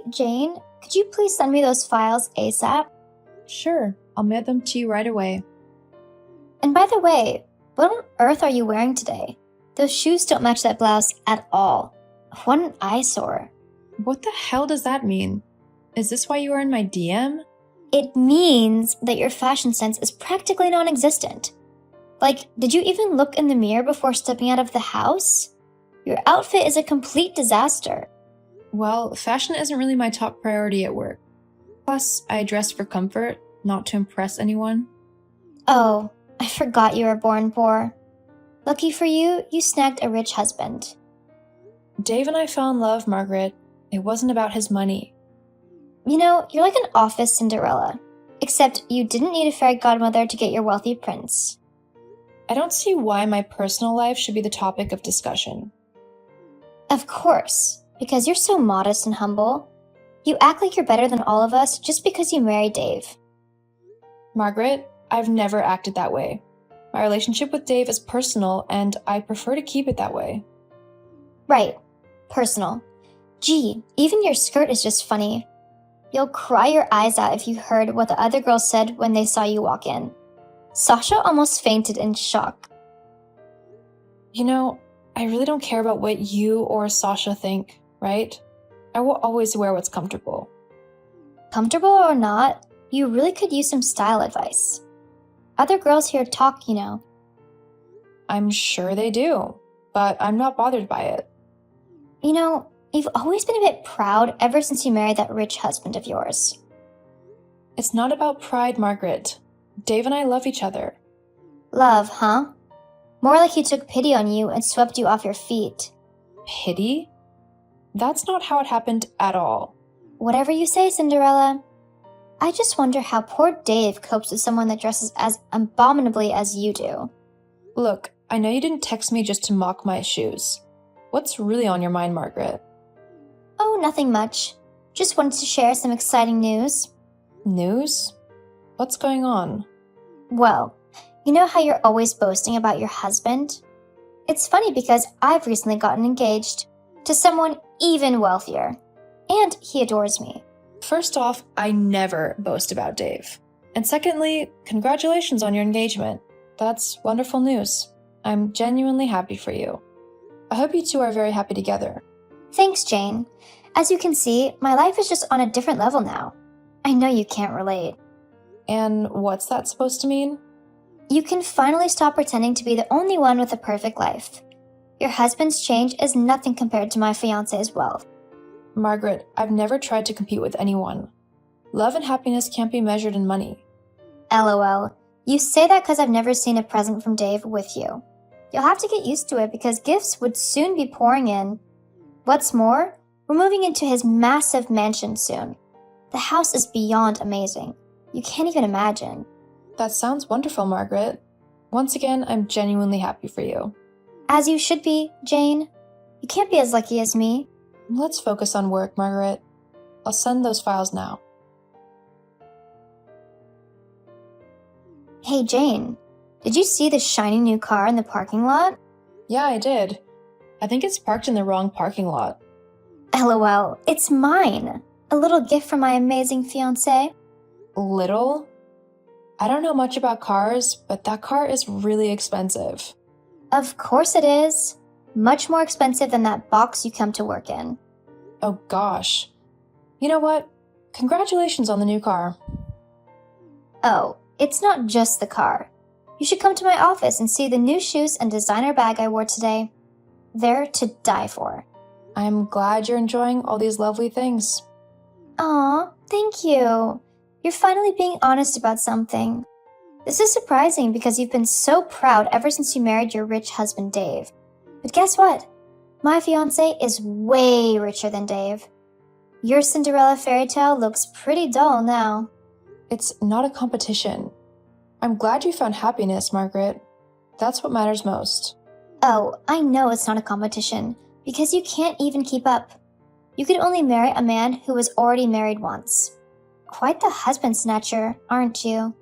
Hey, Jane, could you please send me those files ASAP? Sure, I'll mail them to you right away. And by the way, what on earth are you wearing today? Those shoes don't match that blouse at all. What an eyesore. What the hell does that mean? Is this why you are in my DM? It means that your fashion sense is practically non-existent. Like, did you even look in the mirror before stepping out of the house? Your outfit is a complete disaster. Well, fashion isn't really my top priority at work. Plus, I dress for comfort, not to impress anyone. Oh, I forgot you were born poor. Lucky for you, you snagged a rich husband. Dave and I fell in love, Margaret. It wasn't about his money. You know, you're like an office Cinderella. Except you didn't need a fairy godmother to get your wealthy prince. I don't see why my personal life should be the topic of discussion. Of course, because you're so modest and humble. You act like you're better than all of us just because you married Dave. Margaret, I've never acted that way. My relationship with Dave is personal, and I prefer to keep it that way. Right, personal. Gee, even your skirt is just funny. You'll cry your eyes out if you heard what the other girls said when they saw you walk in. Sasha almost fainted in shock. You know, I really don't care about what you or Sasha think, right? I will always wear what's comfortable. Comfortable or not, you really could use some style advice. Other girls here talk, you know. I'm sure they do, but I'm not bothered by it. You know, you've always been a bit proud ever since you married that rich husband of yours. It's not about pride, Margaret. Dave and I love each other. Love, huh? More like he took pity on you and swept you off your feet. Pity? That's not how it happened at all. Whatever you say, Cinderella. I just wonder how poor Dave copes with someone that dresses as abominably as you do. Look, I know you didn't text me just to mock my shoes. What's really on your mind, Margaret? Oh, nothing much. Just wanted to share some exciting news. News? What's going on? Well, you know how you're always boasting about your husband? It's funny because I've recently gotten engaged to someone even wealthier. And he adores me. First off, I never boast about Dave. And secondly, congratulations on your engagement. That's wonderful news. I'm genuinely happy for you. I hope you two are very happy together. Thanks, Jane. As you can see, my life is just on a different level now. I know you can't relate. And what's that supposed to mean? You can finally stop pretending to be the only one with a perfect life. Your husband's change is nothing compared to my fiancé's wealth. Margaret, I've never tried to compete with anyone. Love and happiness can't be measured in money. LOL. You say that because I've never seen a present from Dave with you. You'll have to get used to it because gifts would soon be pouring in. What's more, we're moving into his massive mansion soon. The house is beyond amazing. You can't even imagine. That sounds wonderful, Margaret. Once again, I'm genuinely happy for you. As you should be, Jane. You can't be as lucky as me. Let's focus on work, Margaret. I'll send those files now. Hey, Jane. Did you see the shiny new car in the parking lot? Yeah, I did. I think it's parked in the wrong parking lot. LOL, it's mine. A little gift from my amazing fiancé. Little? I don't know much about cars, but that car is really expensive. Of course it is. Much more expensive than that box you come to work in. Oh gosh. You know what? Congratulations on the new car. Oh, it's not just the car. You should come to my office and see the new shoes and designer bag I wore today. They're to die for. I'm glad you're enjoying all these lovely things. Aw, thank you. You're finally being honest about something. This is surprising because you've been so proud ever since you married your rich husband, Dave. But guess what? My fiancé is way richer than Dave. Your Cinderella fairy tale looks pretty dull now. It's not a competition. I'm glad you found happiness, Margaret. That's what matters most. Oh, I know it's not a competition, because you can't even keep up. You could only marry a man who was already married once. Quite the husband snatcher, aren't you?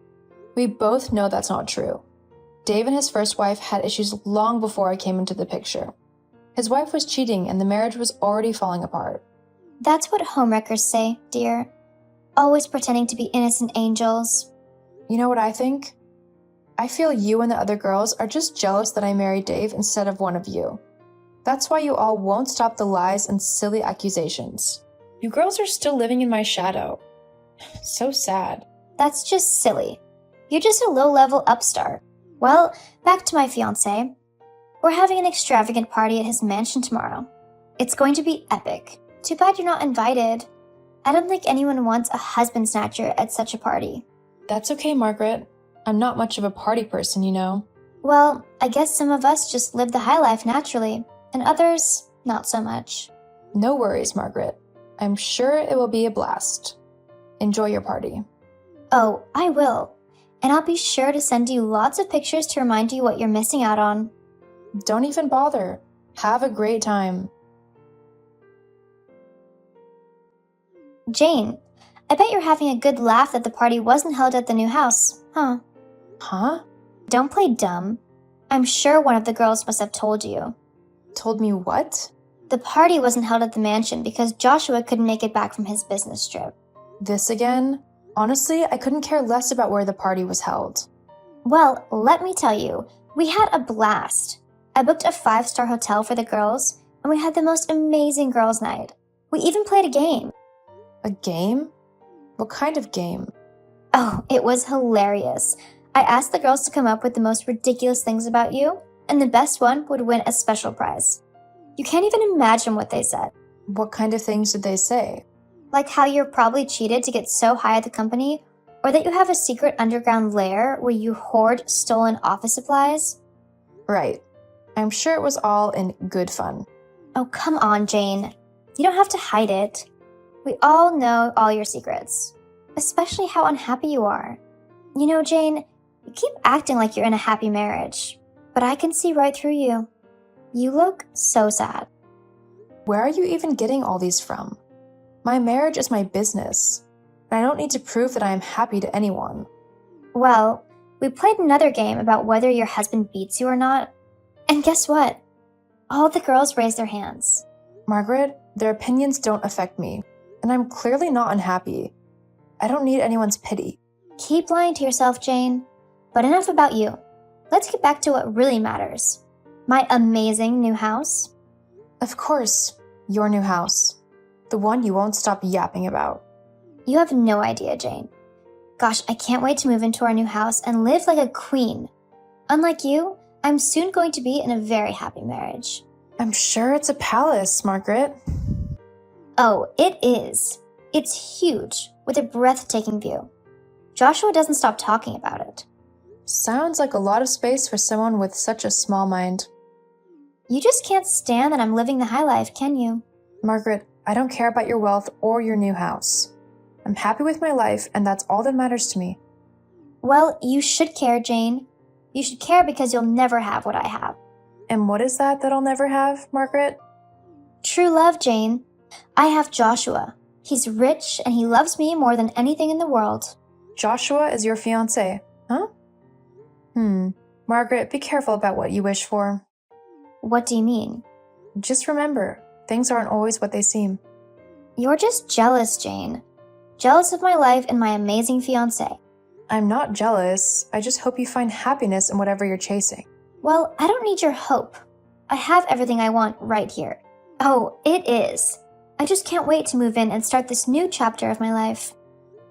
We both know that's not true. Dave and his first wife had issues long before I came into the picture. His wife was cheating and the marriage was already falling apart. That's what homewreckers say, dear. Always pretending to be innocent angels. You know what I think? I feel you and the other girls are just jealous that I married Dave instead of one of you. That's why you all won't stop the lies and silly accusations. You girls are still living in my shadow. So sad. That's just silly. You're just a low-level upstart. Well, back to my fiancé. We're having an extravagant party at his mansion tomorrow. It's going to be epic. Too bad you're not invited. I don't think anyone wants a husband snatcher at such a party. That's okay, Margaret. I'm not much of a party person, you know. Well, I guess some of us just live the high life naturally, and others, not so much. No worries, Margaret. I'm sure it will be a blast. Enjoy your party. Oh, I will. And I'll be sure to send you lots of pictures to remind you what you're missing out on. Don't even bother. Have a great time. Jane, I bet you're having a good laugh that the party wasn't held at the new house, huh? Huh? Don't play dumb. I'm sure one of the girls must have told you. Told me what? The party wasn't held at the mansion because Joshua couldn't make it back from his business trip. This again? Honestly, I couldn't care less about where the party was held. Well, let me tell you, we had a blast. I booked a 5-star hotel for the girls, and we had the most amazing girls' night. We even played a game. A game? What kind of game? Oh, it was hilarious. I asked the girls to come up with the most ridiculous things about you, and the best one would win a special prize. You can't even imagine what they said. What kind of things did they say? Like how you're probably cheated to get so high at the company, or that you have a secret underground lair where you hoard stolen office supplies. Right. I'm sure it was all in good fun. Oh, come on, Jane. You don't have to hide it. We all know all your secrets, especially how unhappy you are. You know, Jane, you keep acting like you're in a happy marriage, but I can see right through you. You look so sad. Where are you even getting all these from? My marriage is my business, and I don't need to prove that I am happy to anyone. Well, we played another game about whether your husband beats you or not, and guess what? All the girls raised their hands. Margaret, their opinions don't affect me, and I'm clearly not unhappy. I don't need anyone's pity. Keep lying to yourself, Jane. But enough about you. Let's get back to what really matters. My amazing new house. Of course, your new house. The one you won't stop yapping about. You have no idea, Jane. Gosh, I can't wait to move into our new house and live like a queen. Unlike you, I'm soon going to be in a very happy marriage. I'm sure it's a palace, Margaret. Oh, it is. It's huge, with a breathtaking view. Joshua doesn't stop talking about it. Sounds like a lot of space for someone with such a small mind. You just can't stand that I'm living the high life, can you? Margaret, I don't care about your wealth or your new house. I'm happy with my life, and that's all that matters to me. Well, you should care, Jane. You should care because you'll never have what I have. And what is that I'll never have, Margaret? True love, Jane. I have Joshua. He's rich, and he loves me more than anything in the world. Joshua is your fiancé, huh? Margaret, be careful about what you wish for. What do you mean? Just remember, things aren't always what they seem. You're just jealous, Jane. Jealous of my life and my amazing fiancé. I'm not jealous. I just hope you find happiness in whatever you're chasing. Well, I don't need your hope. I have everything I want right here. Oh, it is. I just can't wait to move in and start this new chapter of my life.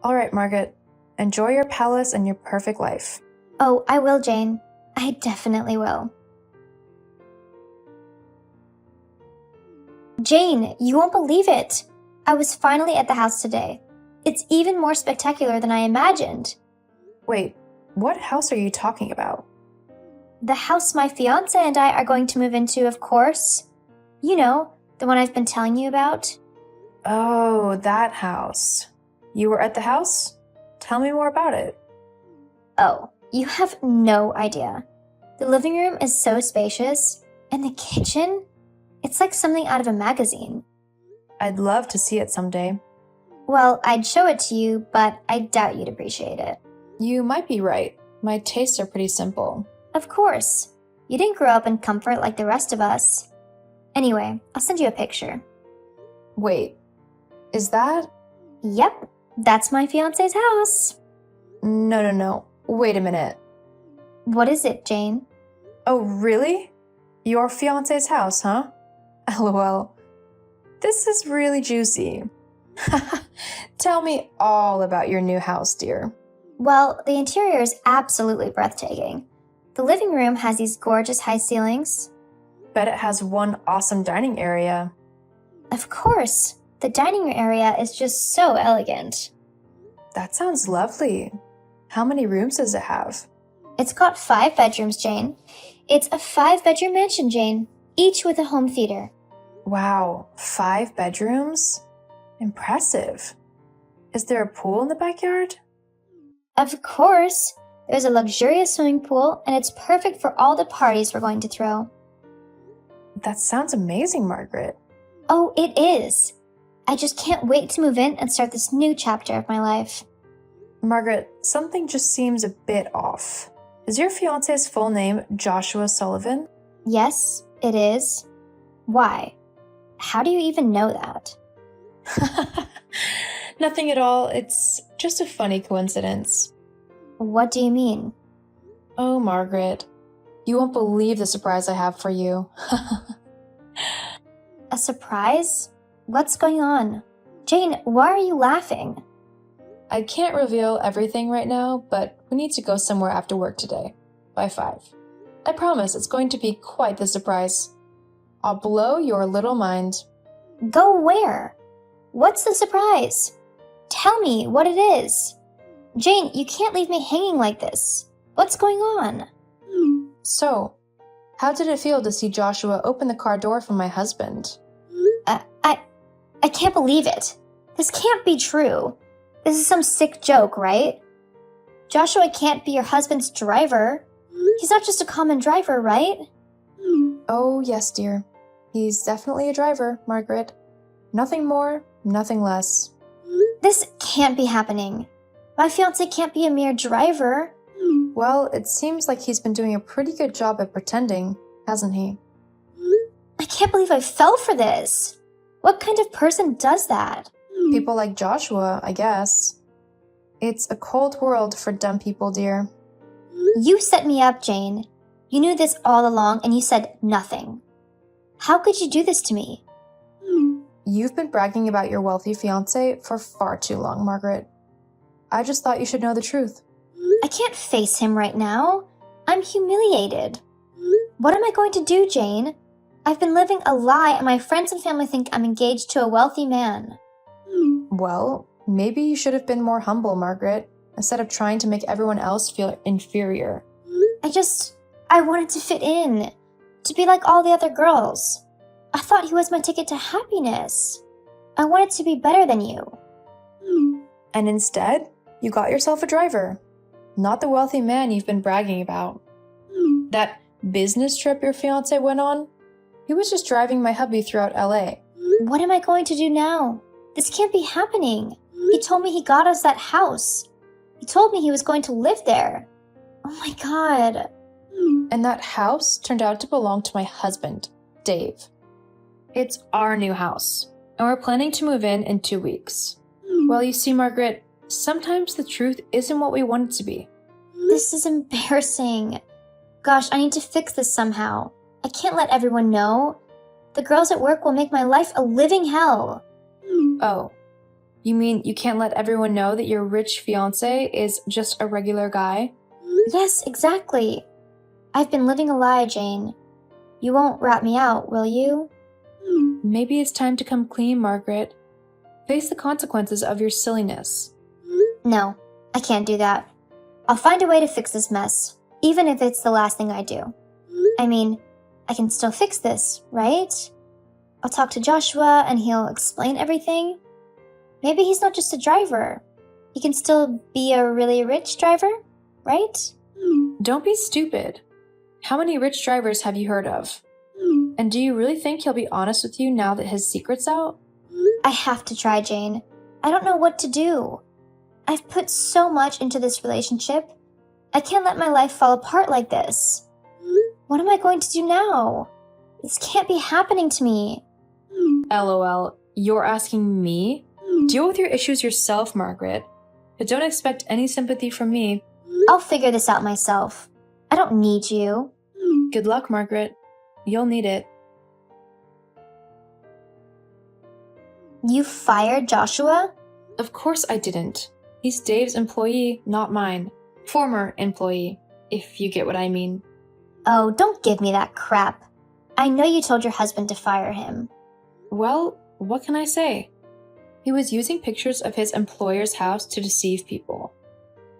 All right, Margaret. Enjoy your palace and your perfect life. Oh, I will, Jane. I definitely will. Jane, you won't believe it. I was finally at the house today. It's even more spectacular than I imagined. Wait, what house are you talking about? The house my fiancé and I are going to move into, of course. You know, the one I've been telling you about. Oh, that house. You were at the house? Tell me more about it. Oh, you have no idea. The living room is so spacious, and the kitchen, it's like something out of a magazine. I'd love to see it someday. Well, I'd show it to you, but I doubt you'd appreciate it. You might be right. My tastes are pretty simple. Of course. You didn't grow up in comfort like the rest of us. Anyway, I'll send you a picture. Wait, Is that? Yep, that's my fiance's house. No. Wait a minute. What is it, Jane? Oh, really? Your fiance's house, huh? LOL. This is really juicy. Tell me all about your new house, dear. Well, the interior is absolutely breathtaking. The living room has these gorgeous high ceilings. Bet it has one awesome dining area. Of course, the dining room area is just so elegant. That sounds lovely. How many rooms does it have? It's got 5 bedrooms, Jane. It's a 5-bedroom mansion, Jane, each with a home theater. Wow, 5 bedrooms? Impressive. Is there a pool in the backyard? Of course, there's a luxurious swimming pool, and it's perfect for all the parties we're going to throw. That sounds amazing, Margaret. Oh, it is. I just can't wait to move in and start this new chapter of my life. Margaret, something just seems a bit off. Is your fiance's full name Joshua Sullivan? Yes, it is. Why? How do you even know that? Nothing at all. It's just a funny coincidence. What do you mean? Oh, Margaret, you won't believe the surprise I have for you. A surprise? What's going on? Jane, why are you laughing? I can't reveal everything right now, but we need to go somewhere after work today, by 5. I promise it's going to be quite the surprise. I'll blow your little mind. Go where? What's the surprise? Tell me what it is. Jane, you can't leave me hanging like this. What's going on? So, how did it feel to see Joshua open the car door for my husband? I can't believe it. This can't be true. This is some sick joke, right? Joshua can't be your husband's driver. He's not just a common driver, right? Oh, yes, dear. He's definitely a driver, Margaret. Nothing more, nothing less. This can't be happening. My fiancé can't be a mere driver. Well, it seems like he's been doing a pretty good job at pretending, hasn't he? I can't believe I fell for this. What kind of person does that? People like Joshua, I guess. It's a cold world for dumb people, dear. You set me up, Jane. You knew this all along and you said nothing. How could you do this to me? You've been bragging about your wealthy fiancé for far too long, Margaret. I just thought you should know the truth. I can't face him right now. I'm humiliated. What am I going to do, Jane? I've been living a lie and my friends and family think I'm engaged to a wealthy man. Well, maybe you should have been more humble, Margaret, instead of trying to make everyone else feel inferior. I wanted to fit in, to be like all the other girls. I thought he was my ticket to happiness. I wanted to be better than you. And instead, you got yourself a driver. Not the wealthy man you've been bragging about. That business trip your fiancé went on? He was just driving my hubby throughout LA. What am I going to do now? This can't be happening. He told me he got us that house. He told me he was going to live there. Oh my God. And that house turned out to belong to my husband, Dave. It's our new house, and we're planning to move in 2 weeks. Well, you see, Margaret, sometimes the truth isn't what we want it to be. This is embarrassing. Gosh, I need to fix this somehow. I can't let everyone know. The girls at work will make my life a living hell. Oh, you mean you can't let everyone know that your rich fiancé is just a regular guy? Yes, exactly. I've been living a lie, Jane. You won't rat me out, will you? Maybe it's time to come clean, Margaret. Face the consequences of your silliness. No, I can't do that. I'll find a way to fix this mess, even if it's the last thing I do. I mean, I can still fix this, right? I'll talk to Joshua and he'll explain everything. Maybe he's not just a driver. He can still be a really rich driver, right? Don't be stupid. How many rich drivers have you heard of? And do you really think he'll be honest with you now that his secret's out? I have to try, Jane. I don't know what to do. I've put so much into this relationship. I can't let my life fall apart like this. What am I going to do now? This can't be happening to me. LOL, you're asking me? Deal with your issues yourself, Margaret. But don't expect any sympathy from me. I'll figure this out myself. I don't need you. Good luck, Margaret. You'll need it. You fired Joshua? Of course I didn't. He's Dave's employee, not mine. Former employee, if you get what I mean. Oh, don't give me that crap. I know you told your husband to fire him. Well, what can I say? He was using pictures of his employer's house to deceive people.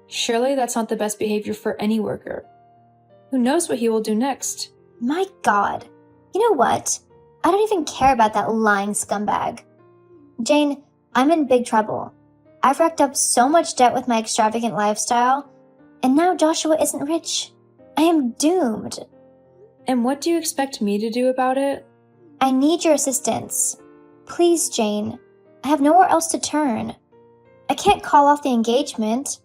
Surely that's not the best behavior for any worker. Who knows what he will do next? My God. You know what? I don't even care about that lying scumbag. Jane, I'm in big trouble. I've racked up so much debt with my extravagant lifestyle, and now Joshua isn't rich. I am doomed. And what do you expect me to do about it? I need your assistance. Please, Jane. I have nowhere else to turn. I can't call off the engagement.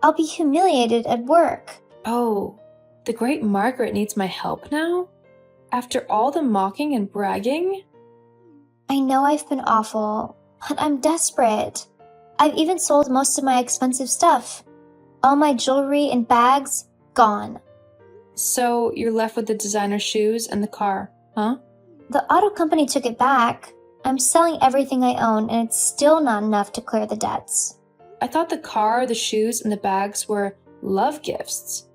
I'll be humiliated at work. Oh, the great Margaret needs my help now? After all the mocking and bragging? I know I've been awful, but I'm desperate. I've even sold most of my expensive stuff. All my jewelry and bags, gone. So you're left with the designer shoes and the car, huh? The auto company took it back. I'm selling everything I own, and it's still not enough to clear the debts. I thought the car, the shoes, and the bags were love gifts.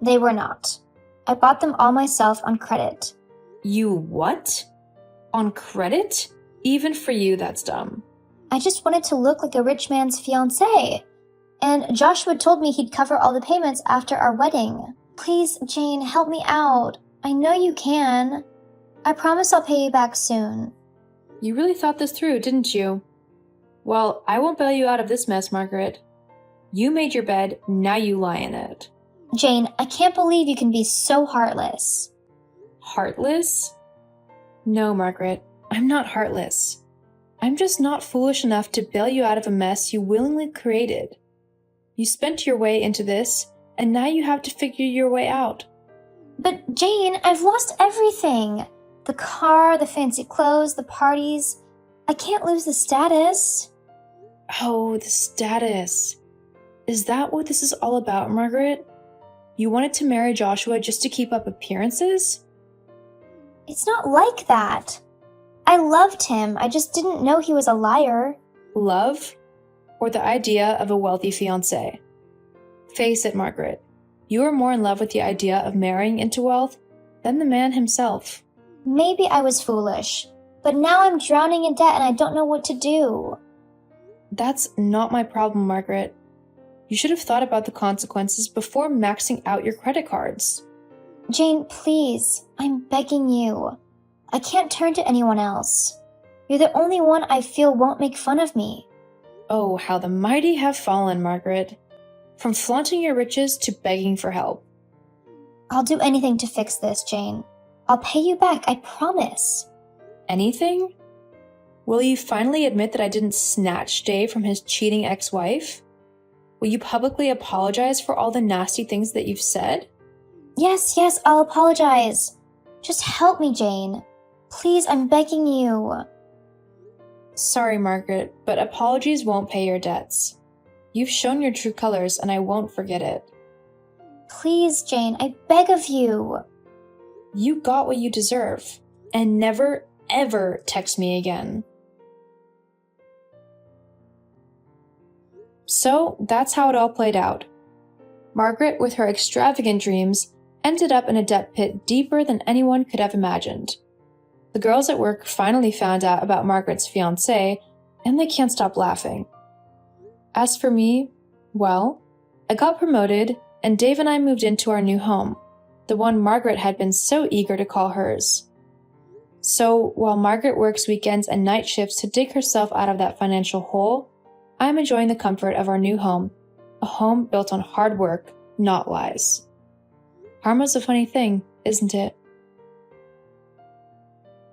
They were not. I bought them all myself on credit. You what? On credit? Even for you, that's dumb. I just wanted to look like a rich man's fiancé. And Joshua told me he'd cover all the payments after our wedding. Please, Jane, help me out. I know you can. I promise I'll pay you back soon. You really thought this through, didn't you? Well, I won't bail you out of this mess, Margaret. You made your bed, now you lie in it. Jane, I can't believe you can be so heartless. Heartless? No, Margaret, I'm not heartless. I'm just not foolish enough to bail you out of a mess you willingly created. You spent your way into this, and now you have to figure your way out. But Jane, I've lost everything. The car, the fancy clothes, the parties. I can't lose the status. Oh, the status. Is that what this is all about, Margaret? You wanted to marry Joshua just to keep up appearances? It's not like that. I loved him. I just didn't know he was a liar. Love? Or the idea of a wealthy fiancé? Face it, Margaret. You are more in love with the idea of marrying into wealth than the man himself. Maybe I was foolish, but now I'm drowning in debt and I don't know what to do. That's not my problem, Margaret. You should have thought about the consequences before maxing out your credit cards. Jane, please, I'm begging you. I can't turn to anyone else. You're the only one I feel won't make fun of me. Oh, how the mighty have fallen, Margaret. From flaunting your riches to begging for help. I'll do anything to fix this, Jane. I'll pay you back, I promise. Anything? Will you finally admit that I didn't snatch Dave from his cheating ex-wife? Will you publicly apologize for all the nasty things that you've said? Yes, I'll apologize. Just help me, Jane. Please, I'm begging you. Sorry, Margaret, but apologies won't pay your debts. You've shown your true colors, and I won't forget it. Please, Jane, I beg of you. You got what you deserve, and never, ever text me again. So, that's how it all played out. Margaret, with her extravagant dreams, ended up in a debt pit deeper than anyone could have imagined. The girls at work finally found out about Margaret's fiancé, and they can't stop laughing. As for me, well, I got promoted, and Dave and I moved into our new home, the one Margaret had been so eager to call hers. So, while Margaret works weekends and night shifts to dig herself out of that financial hole, I'm enjoying the comfort of our new home, a home built on hard work, not lies. Karma's a funny thing, isn't it?